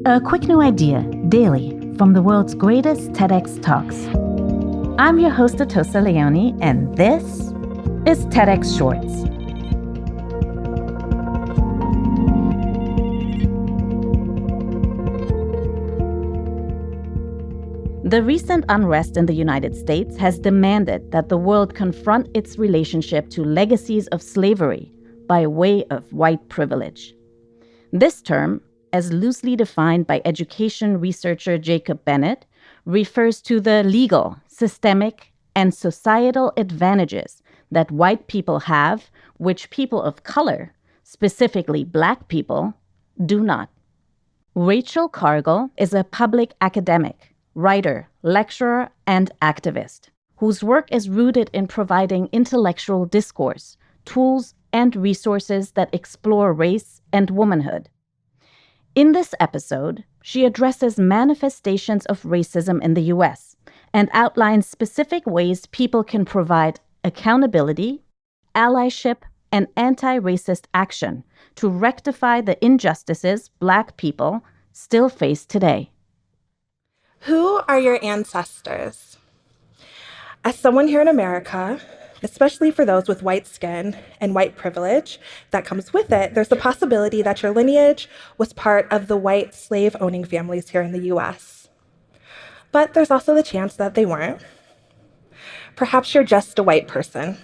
A quick new idea, daily, from the world's greatest TEDx talks. I'm your host, Atossa Leoni, and this is TEDx Shorts. The recent unrest in the United States has demanded that the world confront its relationship to legacies of slavery by way of white privilege. This term, as loosely defined by education researcher Jacob Bennett, refers to the legal, systemic, and societal advantages that white people have, which people of color, specifically Black people, do not. Rachel Cargle is a public academic, writer, lecturer, and activist, whose work is rooted in providing intellectual discourse, tools, and resources that explore race and womanhood. In this episode, she addresses manifestations of racism in the U.S. and outlines specific ways people can provide accountability, allyship, and anti-racist action to rectify the injustices Black people still face today. Who are your ancestors? As someone here in America, especially for those with white skin and white privilege that comes with it, there's the possibility that your lineage was part of the white slave-owning families here in the US. But there's also the chance that they weren't. Perhaps you're just a white person.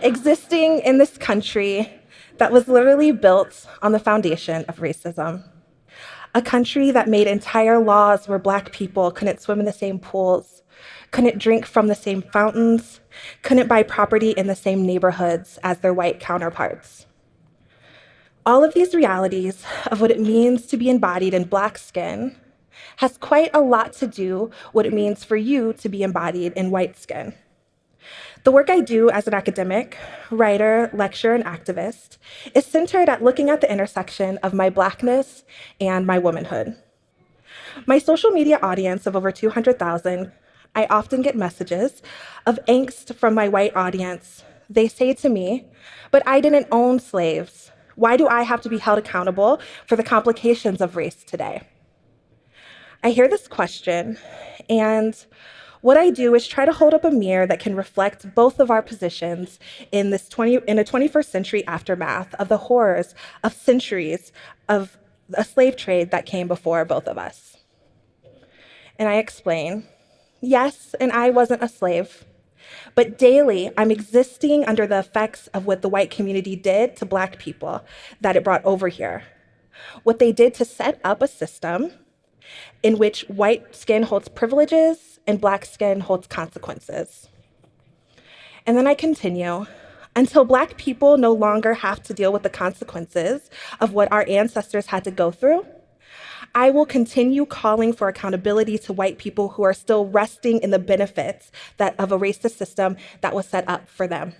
Existing in this country that was literally built on the foundation of racism. A country that made entire laws where Black people couldn't swim in the same pools, couldn't drink from the same fountains, couldn't buy property in the same neighborhoods as their white counterparts. All of these realities of what it means to be embodied in Black skin has quite a lot to do what it means for you to be embodied in white skin. The work I do as an academic, writer, lecturer, and activist is centered at looking at the intersection of my Blackness and my womanhood. My social media audience of over 200,000, I often get messages of angst from my white audience. They say to me, "But I didn't own slaves. Why do I have to be held accountable for the complications of race today?" I hear this question, and what I do is try to hold up a mirror that can reflect both of our positions in a 21st century aftermath of the horrors of centuries of a slave trade that came before both of us. And I explain, yes, and I wasn't a slave, but daily I'm existing under the effects of what the white community did to Black people that it brought over here. What they did to set up a system in which white skin holds privileges and Black skin holds consequences. And then I continue, until Black people no longer have to deal with the consequences of what our ancestors had to go through, I will continue calling for accountability to white people who are still resting in the benefits of a racist system that was set up for them.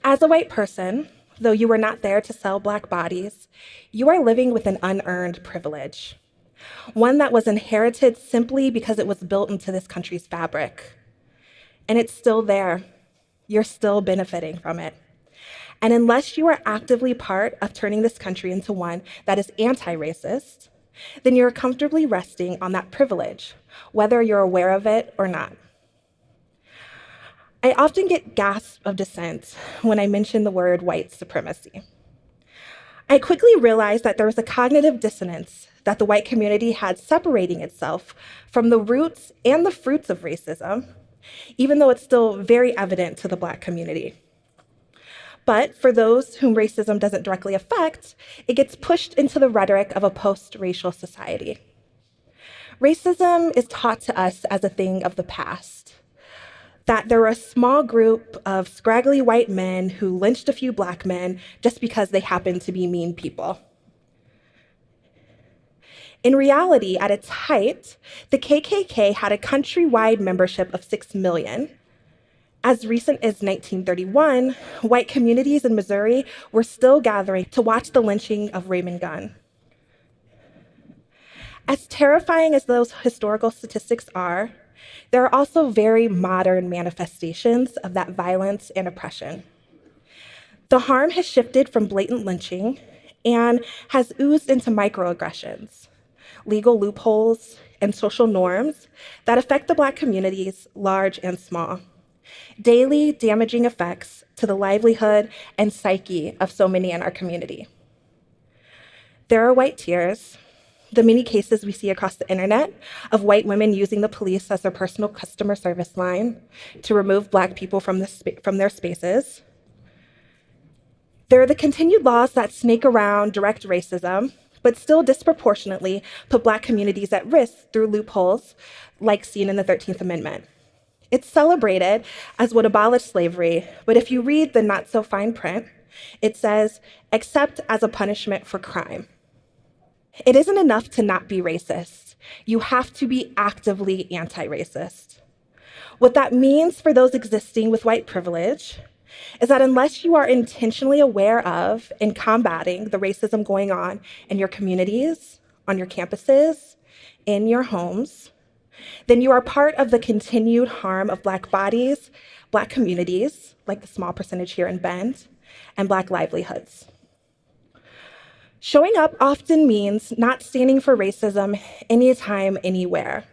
As a white person, though you were not there to sell Black bodies, you are living with an unearned privilege. One that was inherited simply because it was built into this country's fabric. And it's still there. You're still benefiting from it. And unless you are actively part of turning this country into one that is anti-racist, then you're comfortably resting on that privilege, whether you're aware of it or not. I often get gasps of dissent when I mention the word white supremacy. I quickly realized that there was a cognitive dissonance that the white community had separating itself from the roots and the fruits of racism, even though it's still very evident to the Black community. But for those whom racism doesn't directly affect, it gets pushed into the rhetoric of a post-racial society. Racism is taught to us as a thing of the past, that there were a small group of scraggly white men who lynched a few Black men just because they happened to be mean people. In reality, at its height, the KKK had a countrywide membership of 6 million. As recent as 1931, white communities in Missouri were still gathering to watch the lynching of Raymond Gunn. As terrifying as those historical statistics are, there are also very modern manifestations of that violence and oppression. The harm has shifted from blatant lynching and has oozed into microaggressions, legal loopholes, and social norms that affect the Black communities, large and small. Daily damaging effects to the livelihood and psyche of so many in our community. There are white tears, the many cases we see across the internet of white women using the police as their personal customer service line to remove Black people from their spaces. There are the continued laws that snake around direct racism, but still disproportionately put Black communities at risk through loopholes like seen in the 13th Amendment. It's celebrated as what abolished slavery, but if you read the not so fine print, it says, except as a punishment for crime. It isn't enough to not be racist. You have to be actively anti-racist. What that means for those existing with white privilege is that unless you are intentionally aware of and combating the racism going on in your communities, on your campuses, in your homes, then you are part of the continued harm of Black bodies, Black communities, like the small percentage here in Bend, and Black livelihoods. Showing up often means not standing for racism anytime, anywhere.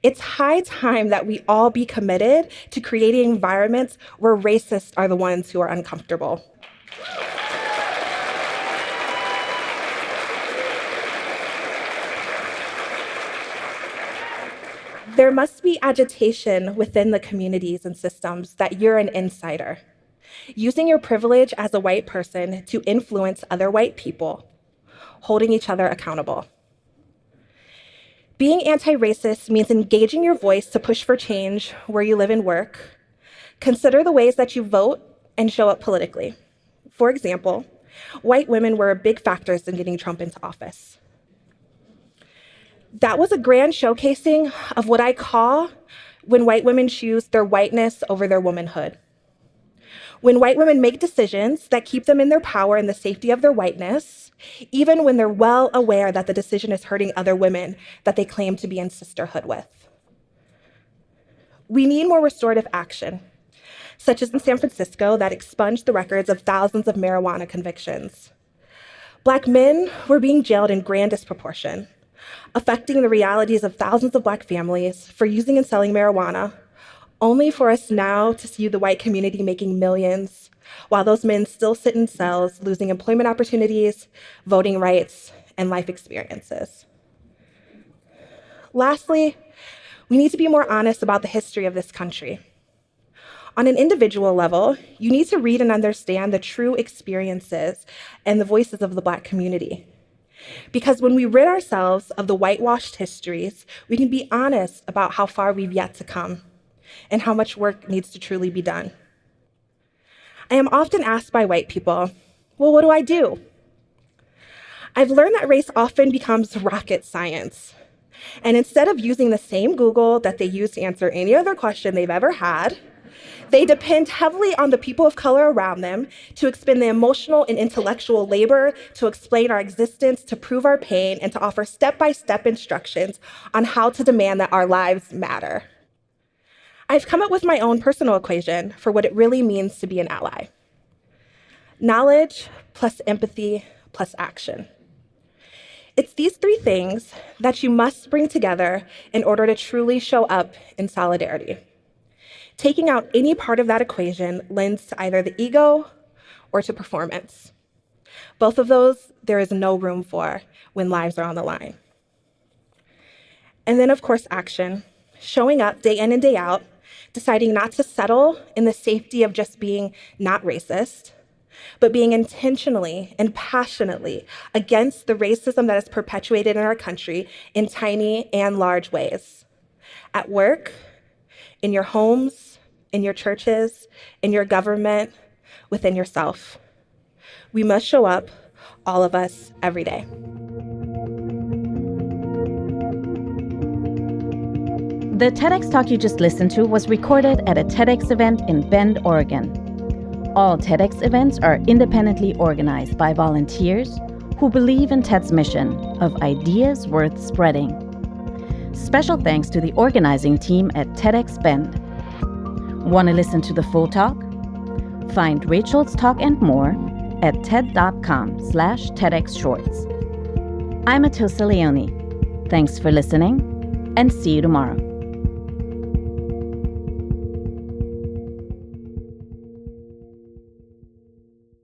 It's high time that we all be committed to creating environments where racists are the ones who are uncomfortable. There must be agitation within the communities and systems that you're an insider, using your privilege as a white person to influence other white people, holding each other accountable. Being anti-racist means engaging your voice to push for change where you live and work. Consider the ways that you vote and show up politically. For example, white women were big factors in getting Trump into office. That was a grand showcasing of what I call when white women choose their whiteness over their womanhood. When white women make decisions that keep them in their power and the safety of their whiteness, even when they're well aware that the decision is hurting other women that they claim to be in sisterhood with. We need more restorative action, such as in San Francisco that expunged the records of thousands of marijuana convictions. Black men were being jailed in grand disproportion, affecting the realities of thousands of Black families for using and selling marijuana, only for us now to see the white community making millions, while those men still sit in cells, losing employment opportunities, voting rights, and life experiences. Lastly, we need to be more honest about the history of this country. On an individual level, you need to read and understand the true experiences and the voices of the Black community. Because when we rid ourselves of the whitewashed histories, we can be honest about how far we've yet to come and how much work needs to truly be done. I am often asked by white people, well, what do I do? I've learned that race often becomes rocket science. And instead of using the same Google that they use to answer any other question they've ever had, they depend heavily on the people of color around them to expend the emotional and intellectual labor to explain our existence, to prove our pain, and to offer step-by-step instructions on how to demand that our lives matter. I've come up with my own personal equation for what it really means to be an ally. Knowledge plus empathy plus action. It's these three things that you must bring together in order to truly show up in solidarity. Taking out any part of that equation lends to either the ego or to performance. Both of those, there is no room for when lives are on the line. And then, of course, action. Showing up day in and day out, deciding not to settle in the safety of just being not racist, but being intentionally and passionately against the racism that is perpetuated in our country in tiny and large ways. At work, in your homes, in your churches, in your government, within yourself. We must show up, all of us, every day. The TEDx talk you just listened to was recorded at a TEDx event in Bend, Oregon. All TEDx events are independently organized by volunteers who believe in TED's mission of ideas worth spreading. Special thanks to the organizing team at TEDxBend. Want to listen to the full talk? Find Rachel's talk and more at ted.com/TEDxShorts. I'm Atossa Leoni. Thanks for listening, and see you tomorrow.